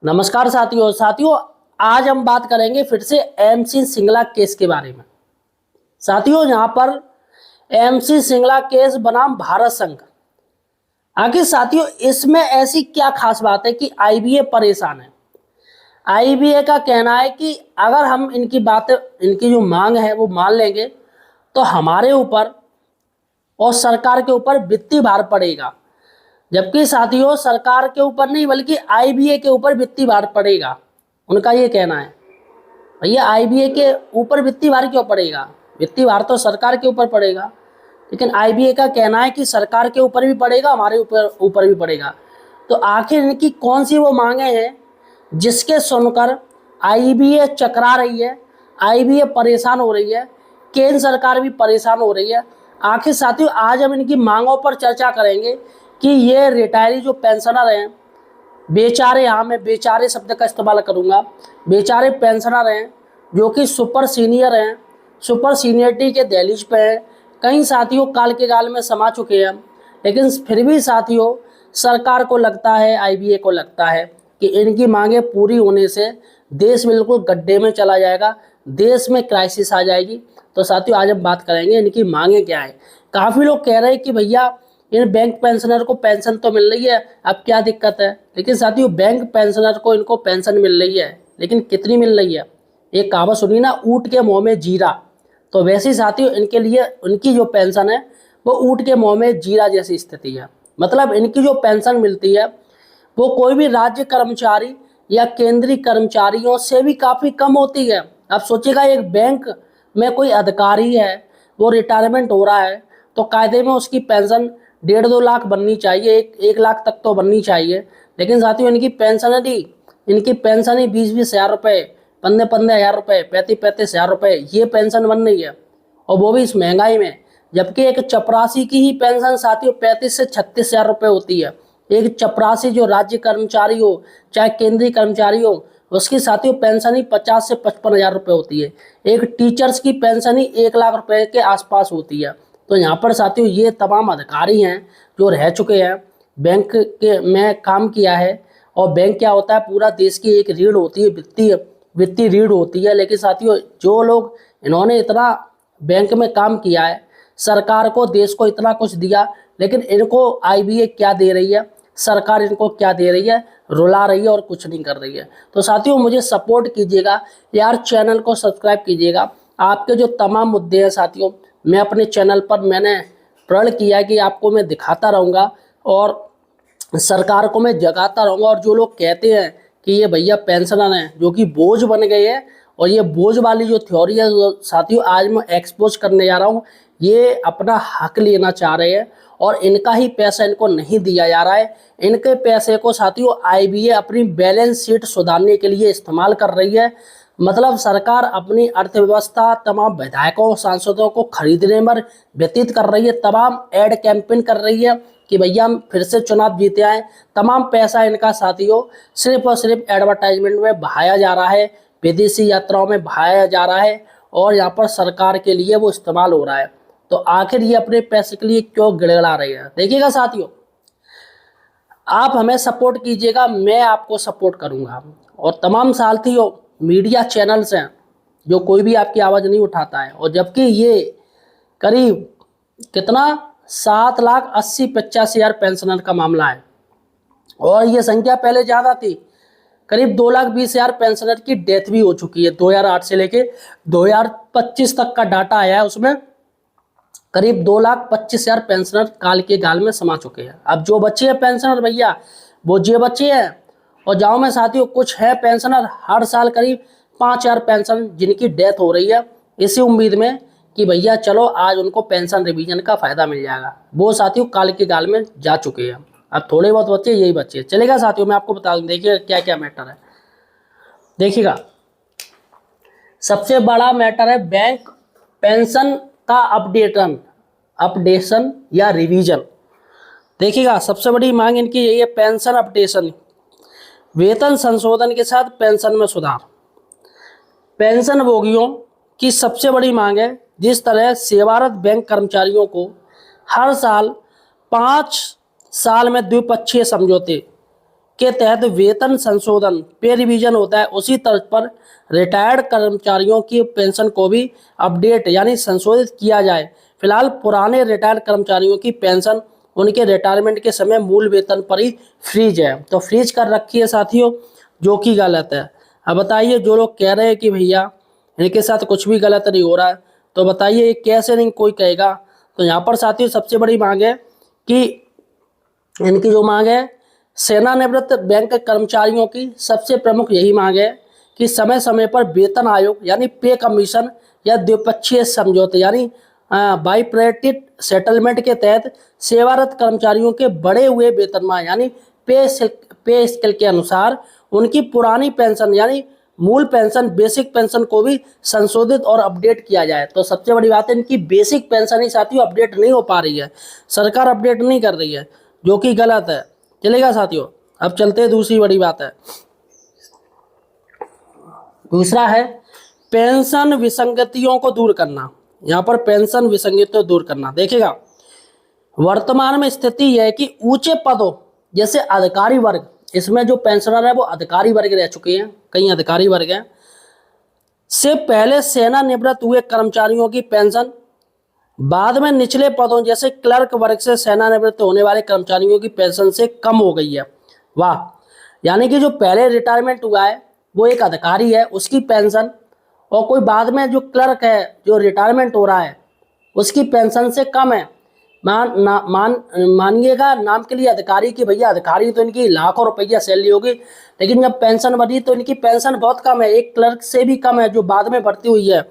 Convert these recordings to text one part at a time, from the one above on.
नमस्कार साथियों आज हम बात करेंगे फिर से एमसी सिंगला केस के बारे में। साथियों यहाँ पर एमसी सिंगला केस बनाम भारत संघ। आखिर साथियों इसमें ऐसी क्या खास बात है कि आईबीए परेशान है। आईबीए का कहना है कि अगर हम इनकी बातें, इनकी जो मांग है वो मान लेंगे तो हमारे ऊपर और सरकार के ऊपर वित्तीय भार पड़ेगा। जबकि साथियों सरकार के ऊपर नहीं बल्कि आईबीए के ऊपर वित्तीय भार पड़ेगा। उनका ये कहना है भैया आईबीए के ऊपर वित्तीय भार क्यों पड़ेगा, वित्तीय भार तो सरकार के ऊपर पड़ेगा। लेकिन आईबीए का कहना है कि सरकार के ऊपर भी पड़ेगा, हमारे ऊपर भी पड़ेगा। तो आखिर इनकी कौन सी वो मांगे हैं जिसके सुनकर आईबीए चकरा रही है, आईबीए परेशान हो रही है, केंद्र सरकार भी परेशान हो रही है। आखिर साथियों आज हम इनकी मांगों पर चर्चा करेंगे कि ये रिटायरी जो पेंशनर हैं, बेचारे, यहाँ मैं बेचारे शब्द का इस्तेमाल करूँगा, बेचारे पेंशनर हैं जो कि सुपर सीनियर हैं, सुपर सीनियरिटी के दहलीज पे हैं, कई साथियों काल के गाल में समा चुके हैं। लेकिन फिर भी साथियों सरकार को लगता है, आईबीए को लगता है कि इनकी मांगें पूरी होने से देश बिल्कुल गड्ढे में चला जाएगा, देश में क्राइसिस आ जाएगी। तो साथियों आज हम बात करेंगे इनकी मांगें क्या है। काफ़ी लोग कह रहे हैं कि भैया इन बैंक पेंशनर को पेंशन तो मिल रही है, अब क्या दिक्कत है। लेकिन साथियों बैंक पेंशनर को इनको पेंशन मिल रही है, लेकिन कितनी मिल रही है। एक कहावत सुनी ना, ऊँट के मुँह में जीरा। तो वैसे ही साथियों इनके लिए उनकी जो पेंशन है वो ऊँट के मुँह में जीरा जैसी स्थिति है। मतलब इनकी जो पेंशन मिलती है वो कोई भी राज्य कर्मचारी या केंद्रीय कर्मचारियों से भी काफ़ी कम होती है। अब सोचिएगा एक बैंक में कोई अधिकारी है, वो रिटायरमेंट हो रहा है तो कायदे में उसकी पेंशन 1.5-2 लाख बननी चाहिए, 1 लाख तक तो बननी चाहिए। लेकिन साथियों इनकी पेंशन ही 20-20 हज़ार रुपये, 15-15 हज़ार रुपये, 35-35 हज़ार रुपये ये पेंशन बन रही है, और वो भी इस महंगाई में। जबकि एक चपरासी की ही पेंशन साथियों 35 से 36 हज़ार रुपये होती है। एक चपरासी जो राज्य कर्मचारी हो चाहे केंद्रीय कर्मचारी हो, उसकी साथियों पेंशन ही 50 से 55 हज़ार रुपये होती है। एक टीचर्स की पेंशन ही 1 लाख रुपये के आसपास होती है। तो यहाँ पर साथियों ये तमाम अधिकारी हैं जो रह चुके हैं, बैंक के में काम किया है। और बैंक क्या होता है, पूरा देश की एक रीढ़ होती है, वित्तीय रीढ़ होती है। लेकिन साथियों जो लोग इन्होंने इतना बैंक में काम किया है, सरकार को, देश को इतना कुछ दिया, लेकिन इनको आईबीए क्या दे रही है, सरकार इनको क्या दे रही है, रुला रही है और कुछ नहीं कर रही है। तो साथियों मुझे सपोर्ट कीजिएगा यार, चैनल को सब्सक्राइब कीजिएगा। आपके जो तमाम मुद्दे हैं साथियों मैं अपने चैनल पर मैंने प्रण किया कि आपको मैं दिखाता रहूँगा और सरकार को मैं जगाता रहूँगा। और जो लोग कहते हैं कि ये भैया पेंशनर हैं जो कि बोझ बन गए हैं, और ये बोझ वाली जो थ्योरी है साथियों आज मैं एक्सपोज करने जा रहा हूँ, ये अपना हक लेना चाह रहे हैं और इनका ही पैसा इनको नहीं दिया जा रहा है। इनके पैसे को साथियों आईबीए अपनी बैलेंस शीट सुधारने के लिए इस्तेमाल कर रही है। मतलब सरकार अपनी अर्थव्यवस्था तमाम विधायकों सांसदों को खरीदने में व्यतीत कर रही है, तमाम एड कैंपेन कर रही है कि भैया हम फिर से चुनाव जीते आए। तमाम पैसा इनका साथियों सिर्फ और सिर्फ एडवर्टाइजमेंट में बहाया जा रहा है, विदेशी यात्राओं में बहाया जा रहा है, और यहाँ पर सरकार के लिए वो इस्तेमाल हो रहा है। तो आखिर ये अपने पैसे के लिए क्यों गिड़गिड़ा रहे हैं। देखिएगा साथियों, आप हमें सपोर्ट कीजिएगा, मैं आपको सपोर्ट करूंगा। और तमाम साथियों मीडिया चैनल्स हैं जो कोई भी आपकी आवाज़ नहीं उठाता है, और जबकि ये करीब कितना 7,80,85,000 पेंशनर का मामला है, और ये संख्या पहले ज़्यादा थी। करीब 2,20,000 पेंशनर की डेथ भी हो चुकी है। 2008 से लेके 2025 तक का डाटा आया है, उसमें करीब 2,25,000 पेंशनर काल के गाल में समा चुके हैं। अब जो बच्चे हैं पेंशनर भैया वो जे बच्चे हैं, और गाँव में साथियों कुछ है पेंशनर हर साल करीब 5,000 पेंशन जिनकी डेथ हो रही है, इसी उम्मीद में कि भैया चलो आज उनको पेंशन रिवीजन का फ़ायदा मिल जाएगा। वो साथियों काल के गाल में जा चुके हैं। अब थोड़े बहुत बच्चे यही बच्चे चलेगा साथियों, मैं आपको बता दूँ। देखिए क्या क्या मैटर है, देखिएगा। सबसे बड़ा मैटर है बैंक पेंशन का अपडेशन या रिवीजन। देखिएगा सबसे बड़ी मांग इनकी यही है, पेंशन अपडेशन, वेतन संशोधन के साथ पेंशन में सुधार। पेंशन भोगियों की सबसे बड़ी मांग है, जिस तरह सेवारत बैंक कर्मचारियों को हर साल 5 साल में द्विपक्षीय समझौते के तहत वेतन संशोधन पे रिवीजन होता है, उसी तर्ज पर रिटायर्ड कर्मचारियों की पेंशन को भी अपडेट यानी संशोधित किया जाए। फिलहाल पुराने रिटायर्ड कर्मचारियों की पेंशन उनके रिटायरमेंट के समय मूल वेतन पर ही फ्रीज है, तो फ्रीज कर रखी है साथियों, जो कि गलत है। अब बताइए, जो लोग कह रहे हैं कि भैया इनके साथ कुछ भी गलत नहीं हो रहा है, तो बताइए ये कैसे नहीं कोई कहेगा। तो यहाँ पर साथियों सबसे बड़ी मांग है कि इनकी जो मांग है सेवानिवृत्त बैंक कर्मचारियों की सबसे प्रमुख यही मांग है कि समय समय पर वेतन आयोग यानी पे कमीशन या द्विपक्षीय समझौते यानी बाइप्रेटेड सेटलमेंट के तहत सेवारत कर्मचारियों के बढ़े हुए वेतनमान यानी पे स्केल के अनुसार उनकी पुरानी पेंशन यानी मूल पेंशन बेसिक पेंशन को भी संशोधित और अपडेट किया जाए। तो सबसे बड़ी बात है इनकी बेसिक पेंशन ही साथियों अपडेट नहीं हो पा रही है, सरकार अपडेट नहीं कर रही है, जो कि गलत है। चलेगा साथियों, अब चलते हैं दूसरी बड़ी बात है। दूसरा है पेंशन विसंगतियों को दूर करना। यहाँ पर पेंशन विसंगतियों दूर करना, देखिएगा वर्तमान में स्थिति यह है कि ऊंचे पदों जैसे अधिकारी वर्ग, इसमें जो पेंशनर है वो अधिकारी वर्ग रह चुके हैं, कई अधिकारी वर्ग हैं, से पहले सेवानिवृत्त हुए कर्मचारियों की पेंशन बाद में निचले पदों जैसे क्लर्क वर्ग से सेवानिवृत्त होने वाले कर्मचारियों की पेंशन से कम हो गई है। वाह, यानी कि जो पहले रिटायरमेंट हुआ है वो एक अधिकारी है, उसकी पेंशन, और कोई बाद में जो क्लर्क है जो रिटायरमेंट हो रहा है उसकी पेंशन से कम है। मानिएगा नाम के लिए अधिकारी की, भैया अधिकारी तो इनकी लाखों रुपया सैलरी होगी, लेकिन जब पेंशन बढ़ी तो इनकी पेंशन बहुत कम है, एक क्लर्क से भी कम है जो बाद में भर्ती हुई है।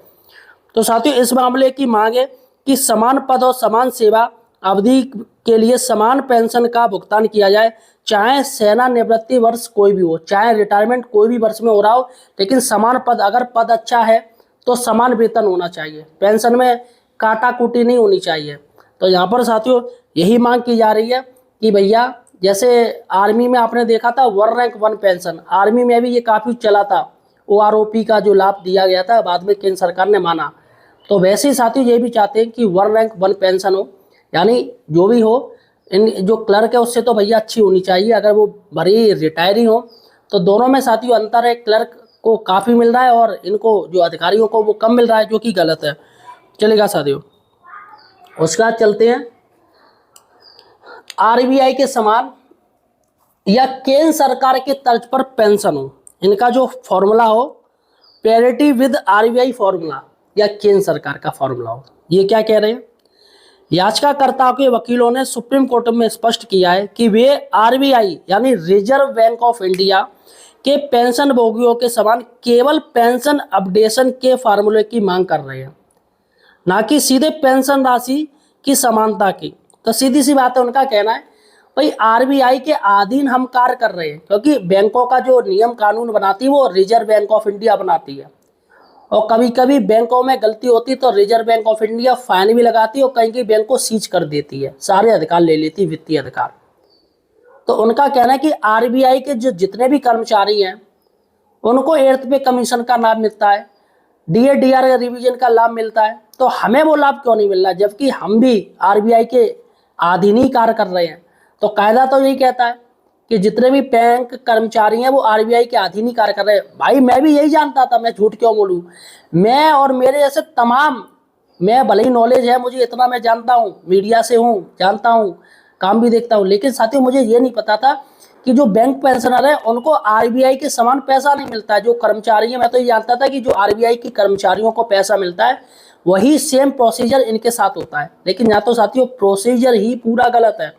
तो साथियों इस मामले की मांग है कि समान पद और समान सेवा अवधि के लिए समान पेंशन का भुगतान किया जाए, चाहे सेवानिवृत्ति वर्ष कोई भी हो, चाहे रिटायरमेंट कोई भी वर्ष में हो रहा हो, लेकिन समान पद, अगर पद अच्छा है तो समान वेतन होना चाहिए, पेंशन में काटाकूटी नहीं होनी चाहिए। तो यहाँ पर साथियों यही मांग की जा रही है कि भैया जैसे आर्मी में आपने देखा था 1 रैंक 1 पेंशन, आर्मी में भी ये काफ़ी चला था, OROP का जो लाभ दिया गया था बाद में केंद्र सरकार ने माना। तो वैसे ही साथियों ये भी चाहते हैं कि 1 रैंक 1 पेंशन हो, यानी जो भी हो, इन जो क्लर्क है उससे तो भैया अच्छी होनी चाहिए, अगर वो भरी रिटायरी हो तो दोनों में साथियों अंतर है, क्लर्क को काफ़ी मिल रहा है और इनको जो अधिकारियों को वो कम मिल रहा है, जो कि गलत है। चलेगा साथियों, उसके बाद चलते हैं RBI के समान या केंद्र सरकार के तर्ज पर पेंशन हो, इनका जो फॉर्मूला हो पैरिटी विद RBI फॉर्मूला या केंद्र सरकार का फॉर्मूला हो। ये क्या कह रहे हैं, याचिकाकर्ताओं के वकीलों ने सुप्रीम कोर्ट में स्पष्ट किया है कि वे RBI यानी रिजर्व बैंक ऑफ इंडिया के पेंशन भोगियों के समान केवल पेंशन अपडेशन के फार्मूले की मांग कर रहे हैं, ना कि सीधे पेंशन राशि की समानता की। तो सीधी सी बात है, उनका कहना है भाई RBI के अधीन हम कार्य कर रहे हैं, क्योंकि बैंकों का जो नियम कानून बनाती है वो रिजर्व बैंक ऑफ इंडिया बनाती है, और कभी कभी बैंकों में गलती होती है तो reserve bank of India fine भी लगाती है और कहीं कहीं बैंक को सीज कर देती है, सारे अधिकार ले लेती है, वित्तीय अधिकार। तो उनका कहना है कि RBI के जो जितने भी कर्मचारी हैं उनको 8th पे कमीशन का लाभ मिलता है, DA/DR रिवीजन का लाभ मिलता है, तो हमें वो लाभ क्यों नहीं मिल रहा, जबकि हम भी RBI के अधीन ही कार्य कर रहे हैं। तो कायदा तो यही कहता है कि जितने भी बैंक कर्मचारी हैं वो RBI के अधीन ही कार्य कर रहे हैं। भाई मैं भी यही जानता था, मैं झूठ क्यों बोलूं, मैं और मेरे जैसे तमाम, मैं भले ही नॉलेज है मुझे, इतना मैं जानता हूँ, मीडिया से हूँ, जानता हूँ, काम भी देखता हूँ, लेकिन साथियों मुझे ये नहीं पता था कि जो बैंक पेंशनर है उनको RBI के समान पैसा नहीं मिलता है। जो कर्मचारी है, मैं तो ये जानता था कि जो RBI के कर्मचारियों को पैसा मिलता है वही सेम प्रोसीजर इनके साथ होता है, लेकिन यहाँ तो साथियों प्रोसीजर ही पूरा गलत है,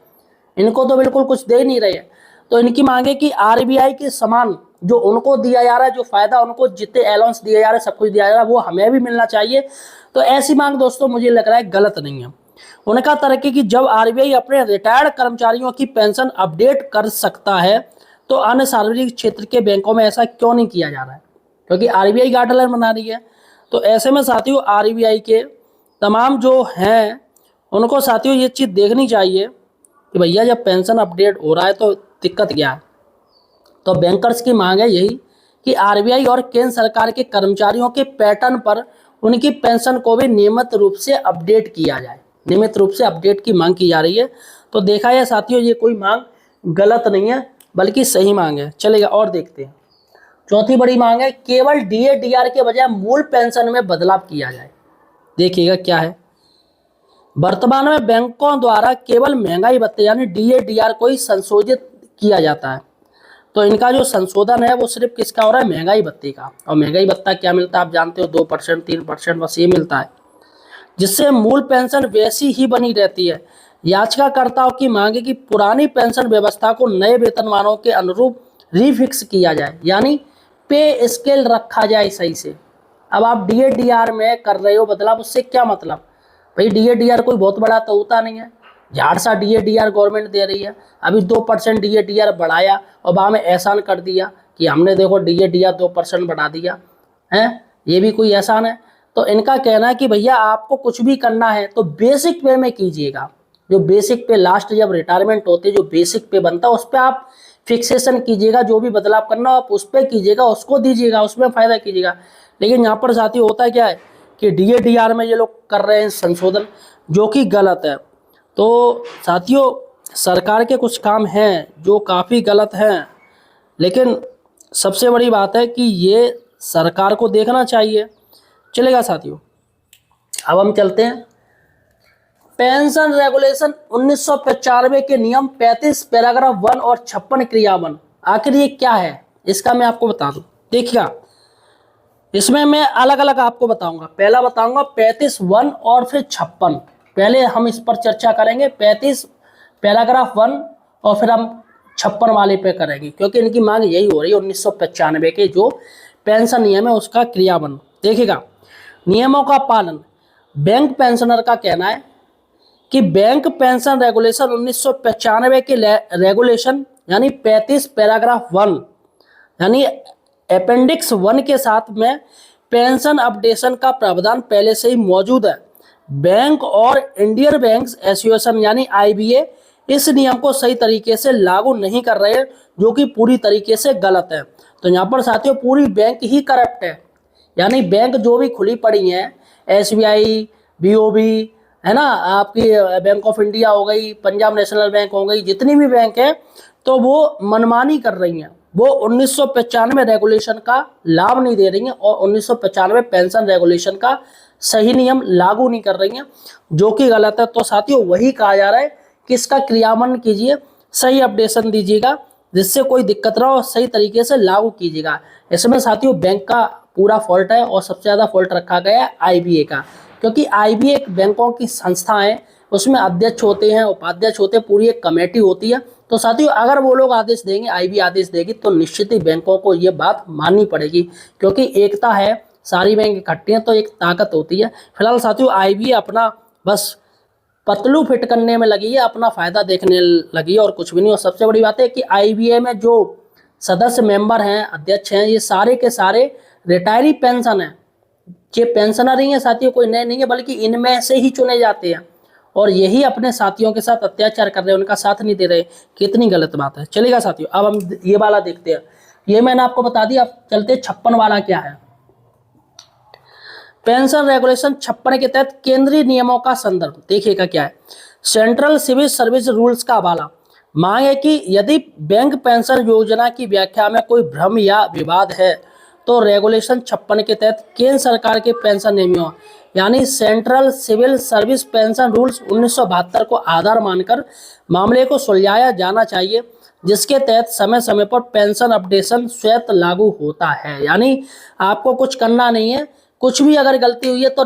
इनको तो बिल्कुल कुछ दे नहीं रहे हैं। तो इनकी मांग है कि RBI के समान जो उनको दिया जा रहा है, जो फायदा उनको जितने अलाउंस दिए जा रहे हैं, सब कुछ दिया जा रहा है, वो हमें भी मिलना चाहिए। तो ऐसी मांग दोस्तों मुझे लग रहा है गलत नहीं है। उनका तर्क है कि जब RBI अपने रिटायर्ड कर्मचारियों की पेंशन अपडेट कर सकता है तो अन्य सार्वजनिक क्षेत्र के बैंकों में ऐसा क्यों नहीं किया जा रहा है, क्योंकि RBI गाइडलाइन बना रही है। तो ऐसे में साथियों RBI के तमाम जो हैं उनको साथियों ये चीज़ देखनी चाहिए कि भैया जब पेंशन अपडेट हो रहा है तो दिक्कत क्या है। तो बैंकर्स की मांग है यही कि RBI और केंद्र सरकार के कर्मचारियों के पैटर्न पर उनकी पेंशन को भी नियमित रूप से अपडेट किया जाए, नियमित रूप से अपडेट की मांग की जा रही है। तो देखा है साथियों ये कोई मांग गलत नहीं है, बल्कि सही मांग है। चलेगा, और देखते हैं। चौथी बड़ी मांग है, केवल डीए डीआर के बजाय मूल पेंशन में बदलाव किया जाए। देखिएगा क्या है, वर्तमान में बैंकों द्वारा केवल महंगाई भत्ते यानी डीए डीआर को ही संशोधित किया जाता है। तो इनका जो संशोधन है वो सिर्फ किसका हो रहा है, महंगाई भत्ते का। और महंगाई भत्ता क्या मिलता है आप जानते हो, 2% 3% बस ये मिलता है, जिससे मूल पेंशन वैसी ही बनी रहती है। याचिकाकर्ताओं की मांग है कि पुरानी पेंशन व्यवस्था को नए वेतनमानों के अनुरूप रिफिक्स किया जाए, यानी पे स्केल रखा जाए सही से। अब आप डीए डीआर में कर रहे हो बदलाव, उससे क्या मतलब भाई, डीए डीआर कोई बहुत बड़ा तो होता नहीं है, झाड़ सा डीए डीआर गवर्नमेंट दे रही है। अभी 2% डीए डीआर बढ़ाया और बाद में एहसान कर दिया कि हमने देखो डीए डीआर 2% बढ़ा दिया है, ये भी कोई एहसान है। तो इनका कहना है कि भैया आपको कुछ भी करना है तो बेसिक पे में कीजिएगा। जो बेसिक पे लास्ट जब रिटायरमेंट होते जो बेसिक पे बनता है उस पर आप फिक्सेशन कीजिएगा, जो भी बदलाव करना आप उस पर कीजिएगा, उसको दीजिएगा, उसमें फायदा कीजिएगा। लेकिन यहाँ पर साथी होता है क्या है कि डीए डीआर में ये लोग कर रहे हैं संशोधन, जो कि गलत है। तो साथियों सरकार के कुछ काम हैं जो काफ़ी गलत हैं, लेकिन सबसे बड़ी बात है कि ये सरकार को देखना चाहिए। चलेगा साथियों, अब हम चलते हैं पेंशन रेगुलेशन 1995 के नियम 35 पैराग्राफ 1 और 56 क्रियावन। आखिर ये क्या है इसका मैं आपको बता दूं। देखिएगा, इसमें मैं अलग अलग आपको बताऊंगा। पहला बताऊंगा 35(1) और फिर 56। पहले हम इस पर चर्चा करेंगे 35 पैराग्राफ 1 और फिर हम 56 वाले पे करेंगे, क्योंकि इनकी मांग यही हो रही है 1995 के जो पेंशन नियम है उसका क्रियान्वयन। देखिएगा, नियमों का पालन। बैंक पेंशनर का कहना है कि बैंक पेंशन रेगुलेशन 1995 के रेगुलेशन यानी 35 पैराग्राफ 1 यानी अपेंडिक्स 1 के साथ में पेंशन अपडेशन का प्रावधान पहले से ही मौजूद है। बैंक और इंडियन बैंक्स एसोसिएशन यानी आईबीए इस नियम को सही तरीके से लागू नहीं कर रहे हैं, जो कि पूरी तरीके से गलत है। तो यहाँ पर साथियों पूरी बैंक ही करप्ट है, यानी बैंक जो भी खुली पड़ी हैं, एसबीआई, बीओबी है ना, आपकी बैंक ऑफ इंडिया हो गई, पंजाब नेशनल बैंक हो गई, जितनी भी बैंक है तो वो मनमानी कर रही हैं। वो 1995 रेगुलेशन का लाभ नहीं दे रही हैं और 1995 पेंशन रेगुलेशन का सही नियम लागू नहीं कर रही हैं, जो कि गलत है। तो साथियों वही कहा जा रहा है कि इसका क्रियान्वयन कीजिए, सही अपडेशन दीजिएगा, जिससे कोई दिक्कत ना हो, सही तरीके से लागू कीजिएगा। इसमें साथियों बैंक का पूरा फॉल्ट है और सबसे ज़्यादा फॉल्ट रखा गया है आईबीए का, क्योंकि आईबीए बैंकों की संस्था है, उसमें अध्यक्ष होते हैं, उपाध्यक्ष होते हैं, पूरी एक कमेटी होती है। तो साथियों अगर वो लोग आदेश देंगे, आईबी आदेश देगी, तो निश्चित ही बैंकों को ये बात माननी पड़ेगी, क्योंकि एकता है, सारी बैंक इकट्ठी हैं तो एक ताकत होती है। फिलहाल साथियों आईबी अपना बस पतलू फिट करने में लगी है, अपना फायदा देखने लगी है और कुछ भी नहीं। और सबसे बड़ी बात है कि आईबीए में जो सदस्य मेंबर हैं, अध्यक्ष हैं, ये सारे के सारे रिटायरी पेंशन है, ये पेंशनर ही हैं साथियों, कोई नए नहीं है, बल्कि इनमें से ही चुने जाते हैं। और यही अपने साथियों के साथ अत्याचार कर रहे हैं, उनका साथ नहीं दे रहे। कितनी गलत बात है। चलेगा साथियों, अब हम ये वाला देखते हैं। ये मैंने आपको बता दिया। अब चलते 56 वाला क्या है। पेंशन रेगुलेशन 56 के तहत केंद्रीय नियमों का संदर्भ। देखिएगा क्या है, सेंट्रल सिविल सर्विस रूल्स का हवाला। मांग है कि यदि बैंक पेंशन योजना की व्याख्या में कोई भ्रम या विवाद है तो रेगुलेशन 56 के तहत केंद्र सरकार के पेंशन नियमों यानी central civil service pension rules 1972 को आधार मानकर मामले को सुलझाया जाना चाहिए, जिसके तहत समय समय पर पेंशन अपडेशन स्वतः लागू होता है। यानी आपको कुछ करना नहीं है, कुछ भी अगर गलती हुई है तो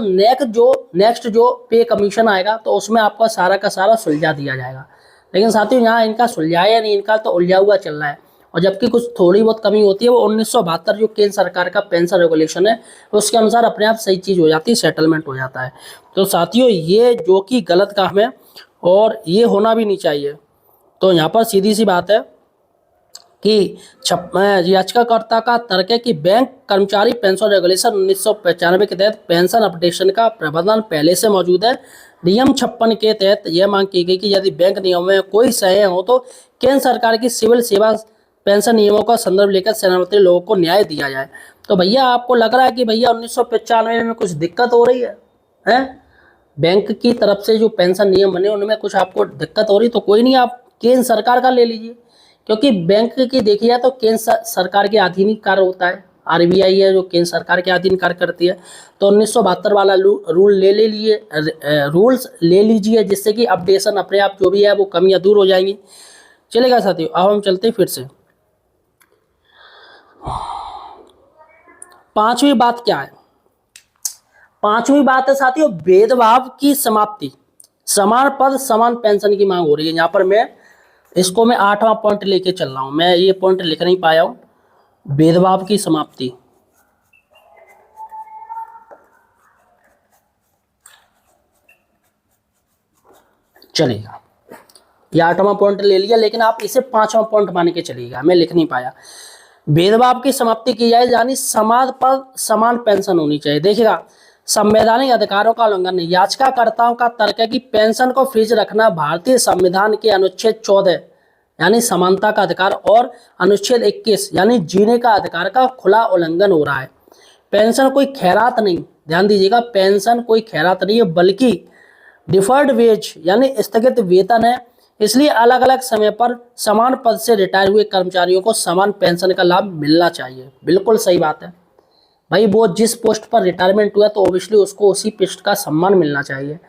नेक्स्ट जो पे कमीशन आएगा तो उसमें आपका सारा का सारा सुलझा दिया जाएगा। लेकिन साथियों यहाँ इनका सुलझाया नहीं, इनका तो उलझा हुआ चल रहा है। और जबकि कुछ थोड़ी बहुत कमी होती है, वो 1972 जो केंद्र सरकार का पेंशन रेगुलेशन है उसके अनुसार अपने आप सही चीज़ हो जाती है, सेटलमेंट हो जाता है। तो साथियों ये जो कि गलत काम है और ये होना भी नहीं चाहिए। तो यहाँ पर सीधी सी बात है कि याचिकाकर्ता का तर्क है कि बैंक कर्मचारी पेंशन रेगुलेशन 1995 के तहत पेंशन अपडेशन का प्रावधान पहले से मौजूद है। नियम 56 के तहत यह मांग की गई कि यदि बैंक नियमों में कोई संदेह हो तो केंद्र सरकार की सिविल सेवा पेंशन नियमों का संदर्भ लेकर सेनापति लोगों को न्याय दिया जाए। तो भैया आपको लग रहा है कि भैया 1995 में कुछ दिक्कत हो रही है बैंक की तरफ से जो पेंशन नियम बने उनमें कुछ आपको दिक्कत हो रही, तो कोई नहीं, आप केंद्र सरकार का ले लीजिए, क्योंकि बैंक की देखी जाए तो केंद्र सरकार के अधीन ही कार्य होता है। आरबीआई है जो केंद्र सरकार के अधीन कार्य करती है। तो 1972 वाला रूल्स ले लीजिए, जिससे कि अपडेशन अपने आप जो भी है वो कमियां दूर हो जाएंगी। चलेगा साथियों, अब हम चलते हैं फिर से। पांचवी बात क्या है? पांचवी बात है साथियों, भेदभाव की समाप्ति। समान पद समान पेंशन की मांग हो रही है। यहाँ पर मैं 8वां पॉइंट लेके चल रहा हूं, मैं ये पॉइंट लिख नहीं पाया हूं। भेदभाव की समाप्ति। चलेगा, ये 8वां पॉइंट ले लिया, लेकिन आप इसे 5वां पॉइंट मान के चलिएगा, मैं लिख नहीं पाया। भेदभाव की समाप्ति की जाए, यानी समान पद समान पेंशन होनी चाहिए। देखिएगा, संवैधानिक अधिकारों का उल्लंघन नहीं। याचिकाकर्ताओं का तर्क है कि पेंशन को फ्रीज रखना भारतीय संविधान के अनुच्छेद 14 यानी समानता का अधिकार और अनुच्छेद 21 यानी जीने का अधिकार का खुला उल्लंघन हो रहा है। पेंशन कोई खैरात नहीं, ध्यान दीजिएगा, पेंशन कोई खैरात नहीं है, बल्कि डिफर्ड वेज यानी स्थगित वेतन है। इसलिए अलग अलग समय पर समान पद से रिटायर हुए कर्मचारियों को समान पेंशन का लाभ मिलना चाहिए। बिल्कुल सही बात है भाई, वो जिस पोस्ट पर रिटायरमेंट हुआ तो ऑब्वियसली उसको उसी पोस्ट का सम्मान मिलना चाहिए।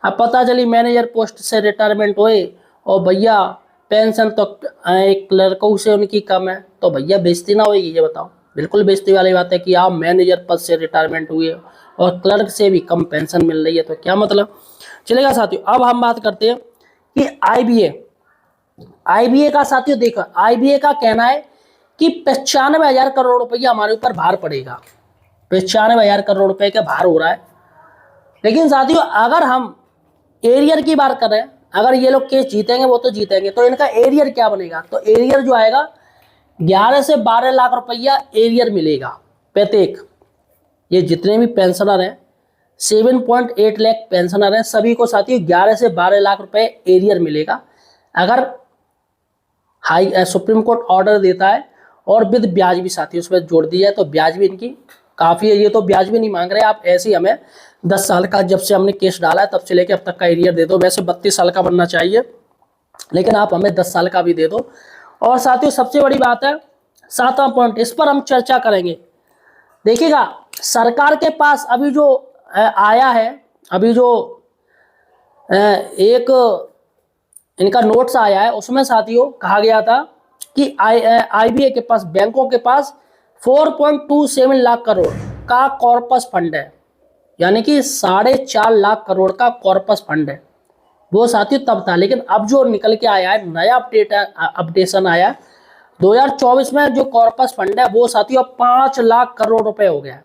अब पता चली मैनेजर पोस्ट से रिटायरमेंट हुए और भैया पेंशन तो एक क्लर्कों से उनकी कम है, तो भैया बेइज्जती ना होगी? ये बताओ, बिल्कुल बेइज्जती वाली बात है कि आप मैनेजर पद से रिटायरमेंट हुए और क्लर्क से भी कम पेंशन मिल रही है, तो क्या मतलब? चलेगा साथियों, अब हम बात करते हैं कि आईबीए का। साथियों देखो, आईबीए का कहना है कि 95,000 करोड़ रुपया हमारे ऊपर भार पड़ेगा। 95,000 करोड़ रुपए का भार हो रहा है। लेकिन साथियों अगर हम एरियर की बात करें, अगर ये लोग केस जीतेंगे वो तो जीतेंगे, तो इनका एरियर क्या बनेगा? तो एरियर जो आएगा 11 से 12 लाख रुपया एरियर मिलेगा प्रत्येक। ये जितने भी पेंशनर हैं, 7.8 लाख पेंशनर हैं, सभी को साथियों 11 से 12 लाख रुपए एरियर मिलेगा अगर सुप्रीम कोर्ट ऑर्डर देता है, और विद ब्याज भी साथियों उसमें जोड़ दी जाए तो ब्याज भी इनकी काफ़ी है। ये तो ब्याज भी नहीं मांग रहे, आप ऐसे ही हमें 10 साल का, जब से हमने केस डाला है तब से लेकर अब तक का एरियर दे दो। वैसे 32 साल का बनना चाहिए, लेकिन आप हमें 10 साल का भी दे दो। और साथियों सबसे बड़ी बात है 7वां पॉइंट, इस पर हम चर्चा करेंगे। देखिएगा, सरकार के पास अभी जो आया है, अभी जो एक इनका नोट्स आया है, उसमें साथियों कहा गया था कि आईबीए के पास, बैंकों के पास 4.27 लाख करोड़ का कॉर्पस फंड है, यानी कि 4.5 लाख करोड़ का कॉर्पस फंड है। वो साथियों तब था, लेकिन अब जो निकल के आया है, नया अपडेशन आया 2024 में, जो कॉर्पस फंड है वो साथियों 5 लाख करोड़ रुपए हो गया।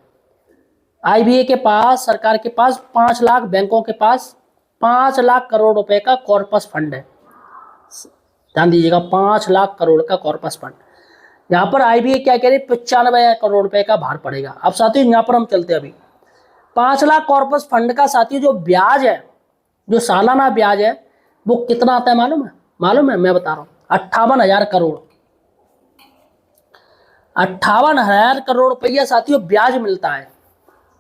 आईबीए के पास, सरकार के पास 5 लाख, बैंकों के पास 5 लाख करोड़ रुपए का कॉर्पस फंड है। ध्यान दीजिएगा, 5 लाख करोड़ का कॉर्पस फंड। यहाँ पर आईबीए क्या कह रही है? 95 करोड़ रुपए का भार पड़ेगा। अब साथियों यहाँ पर हम चलते हैं, अभी 5 लाख कॉर्पस फंड का साथियों जो ब्याज है, जो सालाना ब्याज है, वो कितना आता है मालूम है? मालूम है, मैं बता रहा हूँ, 58,000 करोड़। 58,000 करोड़ रुपया साथियों ब्याज मिलता है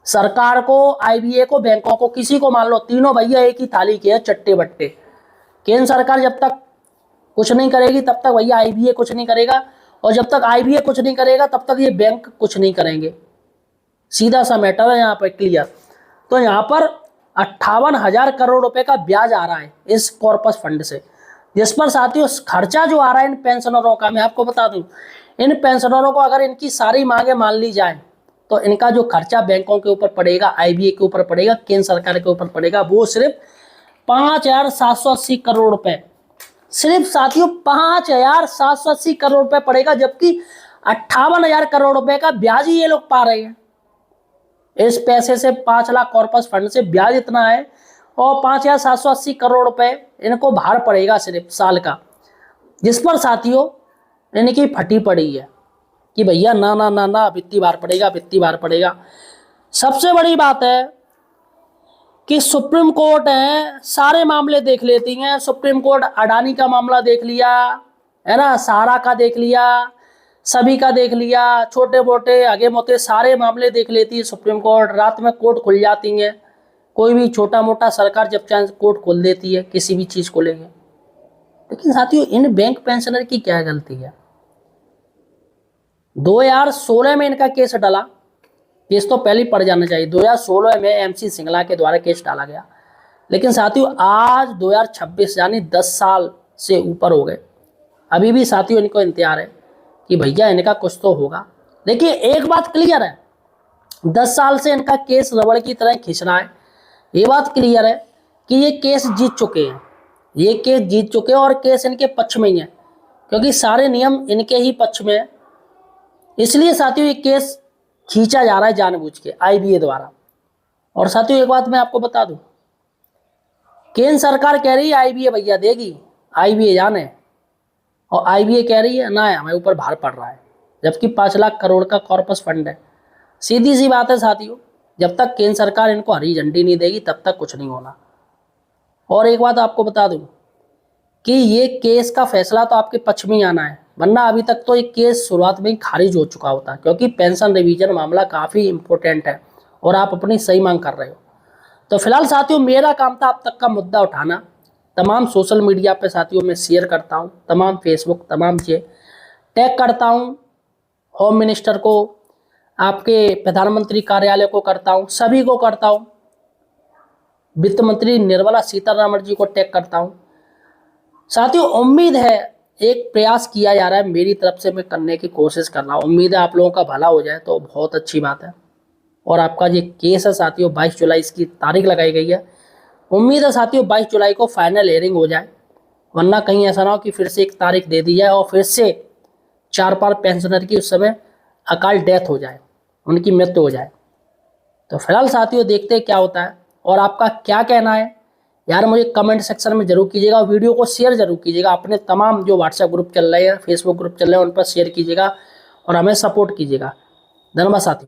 सरकार को, आईबीए को, बैंकों को, किसी को। मान लो तीनों भैया एक ही थाली के हैं, चट्टे बट्टे। केंद्र सरकार जब तक कुछ नहीं करेगी तब तक भैया आईबीए कुछ नहीं करेगा, और जब तक आईबीए कुछ नहीं करेगा तब तक ये बैंक कुछ नहीं करेंगे। सीधा सा मैटर है यहाँ पर, क्लियर। तो यहाँ पर 58,000 करोड़ रुपए का ब्याज आ रहा है इस कॉर्पस फंड से, जिस पर साथियों खर्चा जो आ रहा है इन पेंशनरों का, मैं आपको बता दूं, इन पेंशनरों को अगर इनकी सारी मांगे मान ली जाए तो इनका जो खर्चा बैंकों के ऊपर पड़ेगा, आईबीए के ऊपर पड़ेगा, केंद्र सरकार के ऊपर पड़ेगा, वो सिर्फ 5,780 करोड़ रुपए, सिर्फ साथियों 5,780 करोड़ रुपए पड़ेगा, जबकि 58,000 करोड़ रुपए का ब्याज ही ये लोग पा रहे हैं। इस पैसे से 5 लाख कॉर्पस फंड से ब्याज इतना है, और 5,780 करोड़ रुपए इनको भार पड़ेगा सिर्फ साल का, जिस पर साथियों इनकी फटी पड़ी है कि भैया ना ना ना ना, वित्तीय भार पड़ेगा, वित्तीय भार पड़ेगा। सबसे बड़ी बात है कि सुप्रीम कोर्ट है सारे मामले देख लेती हैं। सुप्रीम कोर्ट अडानी का मामला देख लिया है ना, सारा का देख लिया, सभी का देख लिया, छोटे मोटे आगे मोटे सारे मामले देख लेती है सुप्रीम कोर्ट। रात में कोर्ट खुल जाती है, कोई भी छोटा मोटा सरकार जब चाहे कोर्ट खोल देती है किसी भी चीज़ को लेके। लेकिन साथियों इन बैंक पेंशनर की क्या गलती है? 2016 में इनका केस डला, केस तो पहले ही पड़ जाना चाहिए। 2016 में MC सिंगला के द्वारा केस डाला गया, लेकिन साथियों आज 2026 यानी 10 साल से ऊपर हो गए, अभी भी साथियों इनको इंतजार है कि भैया इनका कुछ तो होगा। देखिए एक बात क्लियर है, 10 साल से इनका केस रबड़ की तरह खींच रहा है। ये बात क्लियर है कि ये केस जीत चुके हैं, ये केस जीत चुके हैं और केस इनके पक्ष में ही है, क्योंकि सारे नियम इनके ही पक्ष में है। इसलिए साथियों ये केस खींचा जा रहा है जानबूझ के IBA द्वारा। और साथियों एक बात मैं आपको बता दूं, केंद्र सरकार कह रही है IBA भैया देगी, IBA जाने, और IBA कह रही है ना हमें ऊपर भार पड़ रहा है, जबकि 5 लाख करोड़ का कॉर्पस फंड है। सीधी सी बात है साथियों, जब तक केंद्र सरकार इनको हरी झंडी नहीं देगी तब तक कुछ नहीं होना। और एक बात आपको बता दूं कि ये केस का फैसला तो आपके पक्ष में ही आना है, वरना अभी तक तो ये केस शुरुआत में ही खारिज हो चुका होता, क्योंकि पेंशन रिवीजन मामला काफ़ी इंपॉर्टेंट है और आप अपनी सही मांग कर रहे हो। तो फिलहाल साथियों मेरा काम था आप तक का मुद्दा उठाना। तमाम सोशल मीडिया पे साथियों मैं शेयर करता हूँ, तमाम फेसबुक तमाम चीज़ें टैग करता हूँ, होम मिनिस्टर को, आपके प्रधानमंत्री कार्यालय को करता हूँ, सभी को करता हूँ, वित्त मंत्री निर्मला सीतारमण जी को टैग करता हूँ। साथियों उम्मीद है एक प्रयास किया जा रहा है मेरी तरफ से, मैं करने की कोशिश कर रहा हूँ। उम्मीद है आप लोगों का भला हो जाए तो बहुत अच्छी बात है। और आपका ये केस है साथियों 22 जुलाई इसकी तारीख लगाई गई है। उम्मीद है साथियों 22 जुलाई को फाइनल हियरिंग हो जाए, वरना कहीं ऐसा ना हो कि फिर से एक तारीख दे दी जाए और फिर से 4-5 पेंशनर की उस समय अकाल डेथ हो जाए, उनकी मृत्यु हो जाए। तो फिलहाल साथियों देखते हैं क्या होता है। और आपका क्या कहना है यार मुझे कमेंट सेक्शन में जरूर कीजिएगा, वीडियो को शेयर जरूर कीजिएगा, अपने तमाम जो व्हाट्सएप ग्रुप चल रहे हैं, फेसबुक ग्रुप चल रहे हैं उन पर शेयर कीजिएगा और हमें सपोर्ट कीजिएगा। धन्यवाद साथियों।